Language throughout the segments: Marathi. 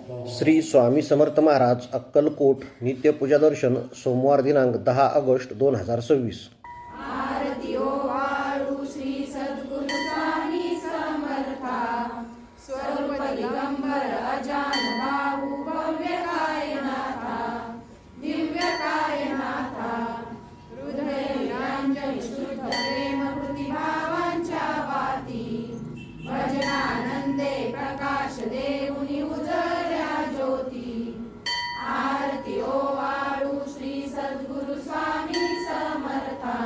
श्री स्वामी समर्थ महाराज अक्कलकोट नित्यपूजा दर्शन सोमवार दिनांक 10 ऑगस्ट 2026। आरती ओ वाळू श्री सद्गुरु स्वामी समर्था स्वरूप दिगंबर अजान बाहू भव्य कायनाथा दिव्य कायनाथा हृदय निरंजन शुद्ध प्रेम भावांच्या वाती भजनानंदे प्रकाश देऊनी उजळल्या ज्योती। आरती ओ वाळू श्री सद्गुरु स्वामी समर्था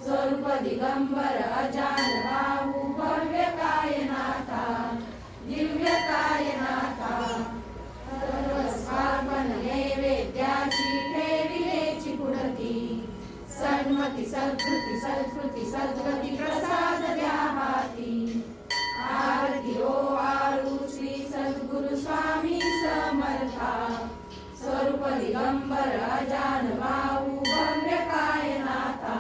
स्वरूप दिगंबर अजान बाहू भव्य कायनाथा दिव्य कायनाथा सर्वस्वार्पण नैवेद्याची ठेविलेची पुढती सन्मती सद्गती सद्गती सद्गती प्रसाद द्या हाती। आरती ओ वाळू श्री सद्गुरु स्वामी समर्था स्वरूप दिगंबर अजान बाहू भव्य कायनाथा।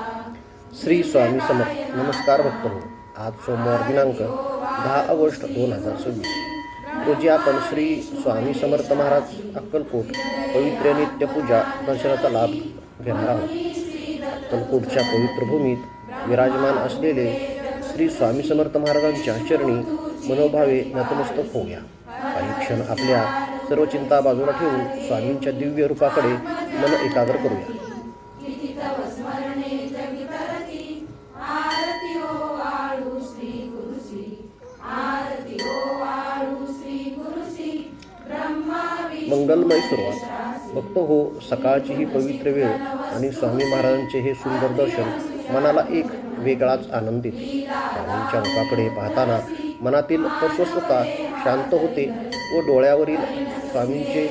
श्री स्वामी समर्थ। नमस्कार भक्तहो, आज सोमवार दिनांक 10 ऑगस्ट 2026 रोजी आपण श्री स्वामी समर्थ महाराज अक्कलकोट पवित्र नित्यपूजा दर्शनाचा लाभ घेणार आहोत। अक्कलकोटच्या पवित्र भूमीत विराजमान असलेले श्री स्वामी समर्थ महाराजांच्या चरणी मनोभावे नतमस्तक होऊया। काही क्षण आपल्या सर्व चिंता बाजूला ठेवून स्वामींच्या दिव्य रूपाकडे मन एकाग्र करूया। मंगलमय सुरुवात। भक्त हो, सकाळची ही पवित्र वेळ आणि स्वामी महाराजांचे हे सुंदर दर्शन मनाला एक वेगळाच आनंद देते। स्वामींच्या मुखाकडे पाहताना मनातील अस्वस्थता शांत होते व डोळ्यावरील स्वामींचे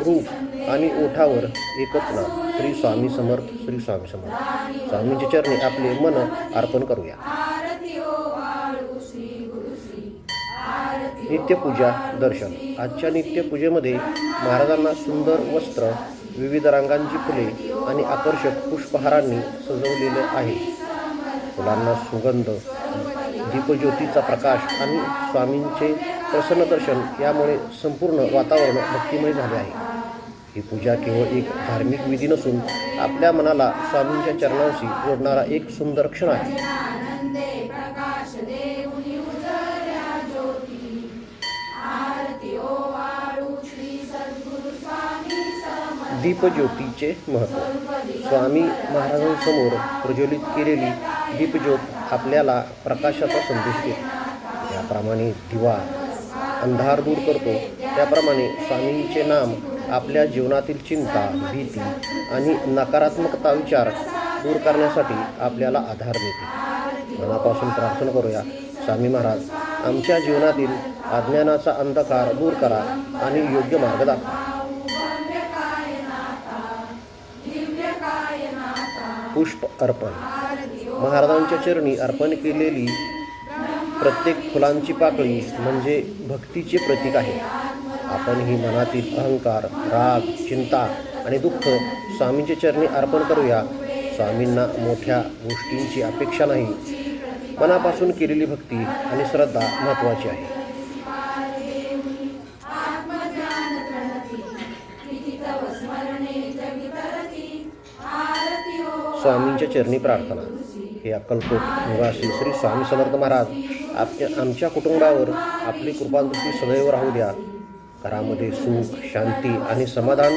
रूप आणि ओठावर एकच नाम श्री स्वामी समर्थ, श्री स्वामी समर्थ। स्वामींच्या चरणी आपले मन अर्पण करूया। नित्यपूजा दर्शन। आजच्या नित्यपूजेमध्ये महाराजांना सुंदर वस्त्र, विविध रंगांची फुले आणि आकर्षक पुष्पहारांनी सजवलेले आहे। फुलांना सुगंध, दीपज्योतीचा प्रकाश आणि स्वामींचे प्रसन्न दर्शन यामुळे संपूर्ण वातावरण भक्तिमय झाले आहे। ही पूजा केवळ एक धार्मिक विधी नसून आपल्या मनाला स्वामींच्या चरणांशी जोडणारा एक सुंदर क्षण आहे। दीपज्योतीचे महत्त्व। स्वामी महाराजांसमोर प्रज्वलित केलेली दीपज्योत आपल्याला प्रकाशाचा संदेश देते। ज्याप्रमाणे दिवा अंधार दूर करतो, त्याप्रमाणे स्वामींचे नाम आपल्या जीवनातील चिंता, भीती आणि नकारात्मकता विचार दूर करण्यासाठी आपल्याला आधार देते। मनापासून प्रार्थना करूया। स्वामी महाराज, आमच्या जीवनातील अज्ञानाचा अंधकार दूर करा आणि योग्य मार्ग दाखवा। पुष्प अर्पण। महाराजांच्या चरणी अर्पण केलेली प्रत्येक फुलांची पाकळी म्हणजे भक्तीचे प्रतीक आहे। आपण ही मनातील अहंकार, राग, चिंता आणि दुःख स्वामींच्या चरणी अर्पण करूया। स्वामींना मोठ्या गोष्टींची अपेक्षा नाही, मनापासून केलेली भक्ती आणि श्रद्धा महत्त्वाची आहे। स्वामींच्या चरणी प्रार्थना। हे अक्कलकोट निवासी श्री स्वामी समर्थ महाराज, आमच्या कुटुंबावर आपली कृपादृष्टी सदैव राहू द्या। घरामध्ये सुख, शांती आणि समाधान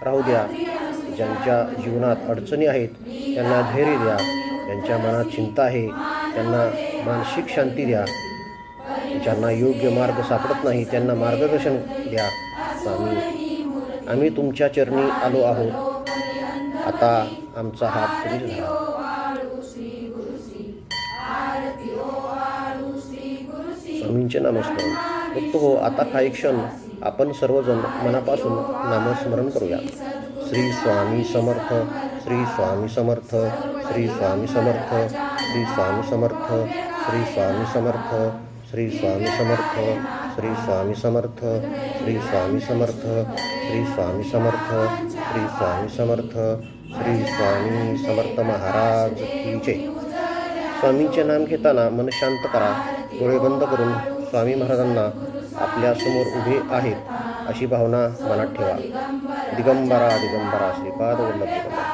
राहू द्या। ज्यांच्या जीवनात अडचणी आहेत त्यांना धैर्य द्या। ज्यांच्या मनात चिंता आहे त्यांना मानसिक शांती द्या। ज्यांना योग्य मार्ग सापडत नाही त्यांना मार्गदर्शन द्या। स्वामी, आम्ही तुमच्या चरणी आलो आहोत, आता आमचा हात तुम्ही धरा। स्वामींचे नामस्मरण। भक्त हो, आता काही क्षण आपण सर्वजण मनापासून नामस्मरण करूया। श्री स्वामी समर्थ, श्री स्वामी समर्थ, श्री स्वामी समर्थ, श्री स्वामी समर्थ, श्री स्वामी समर्थ, श्री स्वामी समर्थ, श्री स्वामी समर्थ, श्री स्वामी समर्थ, श्री स्वामी समर्थ, श्री स्वामी समर्थ, श्री स्वामी समर्थ महाराज की जय। स्वामींचे नाम घेताना मन शांत करा। डोळे बंद करून स्वामी महाराजांना आपल्या समोर उभे आहेत अशी भावना मनात ठेवा. दिगंबरा दिगंबरा श्रीपाद वल्लभ दिगंबरा.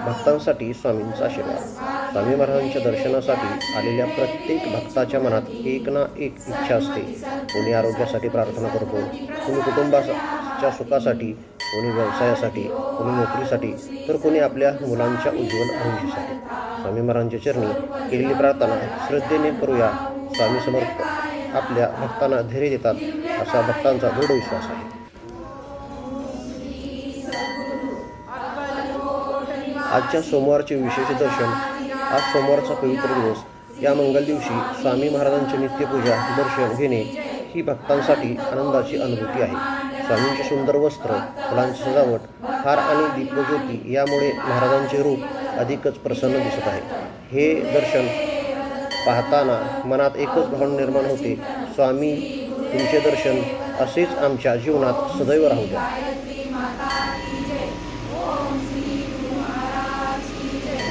भक्तांसाठी स्वामींचा आशीर्वाद. स्वामी महाराजांच्या दर्शनासाठी आलेल्या प्रत्येक भक्ताच्या मनात एक ना एक इच्छा असते. कोणी आरोग्यासाठी प्रार्थना करतो, कोणी कुटुंबाच्या सुखासाठी, कोणी व्यवसायासाठी, कोणी नोकरीसाठी, तर कोणी आपल्या मुलांच्या उज्ज्वल भविष्यासाठी. स्वामी महाराजांच्या चरणी केलेली प्रार्थना श्रद्धेने करूया. स्वामी समर्थ आपल्या भक्तांना धैर्य देतात असा भक्तांचा दृढ विश्वास आहे. आजच्या सोमवारचे विशेष दर्शन. आज सोमवारचा पवित्र दिवस. या मंगल दिवशी स्वामी महाराजांची नित्यपूजा दर्शन घेणे ही भक्तांसाठी आनंदाची अनुभूती आहे. स्वामींचे सुंदर वस्त्र, फुलांची सजावट, हार आणि दीपज्योती यामुळे महाराजांचे रूप अधिकच प्रसन्न दिसत आहे. हे दर्शन पाहताना मनात एकच भावना निर्माण होते, स्वामी तुमचे दर्शन असेच आमच्या जीवनात सदैव राहू द्या.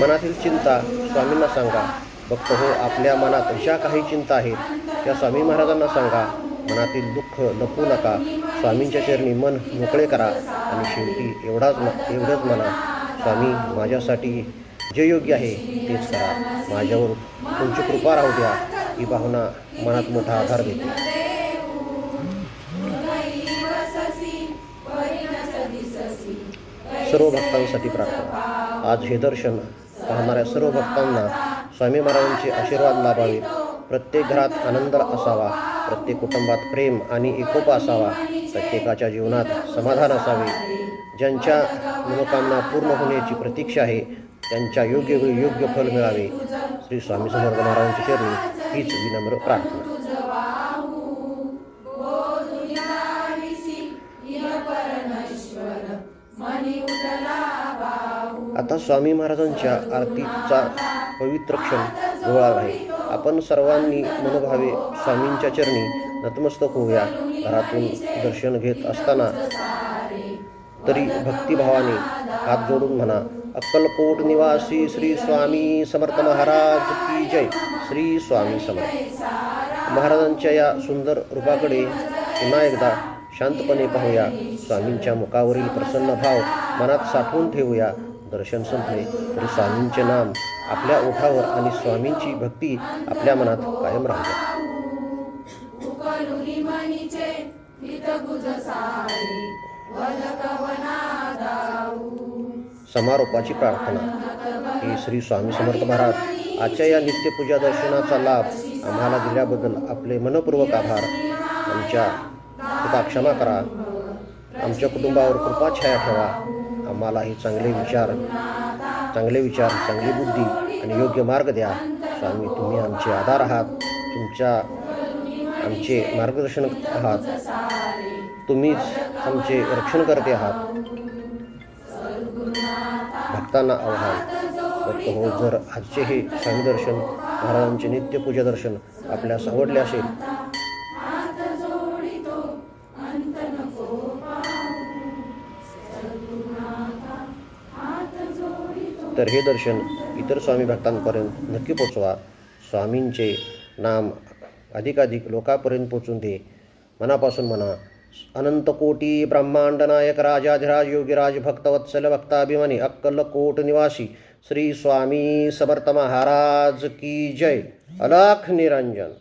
मनातील चिंता स्वामींना सांगा. भक्त हो, आपल्या मनात ज्या काही चिंता आहेत त्या स्वामी महाराजांना सांगा. मनातील दुःख लपवू नका. स्वामींच्या चरणी मन मोकळे करा आणि शेवटी एवढंच म्हणा, स्वामी माझ्यासाठी जे योग्य आहे तेच करा. माझ्यावर तुमची कृपा राहू द्या. ही भावना मनात मोठा आधार देते. सर्व भक्तांसाठी प्रार्थना. आज हे दर्शन पाहणाऱ्या सर्व भक्तांना स्वामी महाराजांचे आशीर्वाद लाभावे. प्रत्येक घरात आनंद असावा. प्रत्येक कुटुंबात प्रेम आणि एकोपा असावा. प्रत्येकाच्या जीवनात समाधान असावे. ज्यांच्या मनोकामना पूर्ण होण्याची प्रतीक्षा आहे त्यांच्या योग्य वेळी योग्य फल मिळावे. श्री स्वामी समर्थ महाराजांच्या चरणी हीच विनम्र प्रार्थना. आता स्वामी महाराजांच्या आरतीचा पवित्र क्षण जवळ आला आहे. आपण सर्वांनी मनोभावे स्वामींच्या चरणी नतमस्तक होऊया. घरातून दर्शन घेत असताना तरी भक्तिभावाने हात जोडून म्हणा, अक्कलकोट निवासी श्री स्वामी समर्थ महाराज की जय. श्री स्वामी समर्थ महाराजांच्या या सुंदर रूपाकडे पुन्हा एकदा शांतपणे पाहूया. स्वामींच्या मुखावरील प्रसन्न भाव मनात साठवून ठेवूया. दर्शन संपले तरी स्वामींचे नाम आपल्या ओठावर आणि स्वामींची भक्ती आपल्या मनात कायम राहू द्या. समारोपाची प्रार्थना. हे श्री स्वामी समर्थ महाराज आजच्या या नित्यपूजा दर्शनाचा लाभ आम्हाला दिल्याबद्दल आपले मनपूर्वक आभार. आमच्या कृपा क्षमा करा. आमच्या कुटुंबावर कृपाछाया ठेवा. आम्हालाही चांगले विचार, चांगली बुद्धी आणि योग्य मार्ग द्या. स्वामी तुम्ही आमचे आधार आहात. आमचे मार्गदर्शन आहात. तुम्हीच आमचे रक्षण करते आहात. भक्तांना आव्हान. भक्त हो, जर आजचे हे स्वामी दर्शन महाराजांचे नित्यपूजा दर्शन आपल्यास आवडले असेल तर हे दर्शन इतर स्वामी भक्तांपर्यंत नक्की पोचवा. स्वामींचे नाम अधिकाधिक लोकांपर्यंत पोचून दे. मनापासून म्हणा, अनंत कोटी ब्रह्मांड नायक राजाधिराज योगीराज भक्तवत्सल भक्ताभिमानी अक्कलकोट निवासी श्री स्वामी समर्थ महाराज की जय. अलख निरंजन.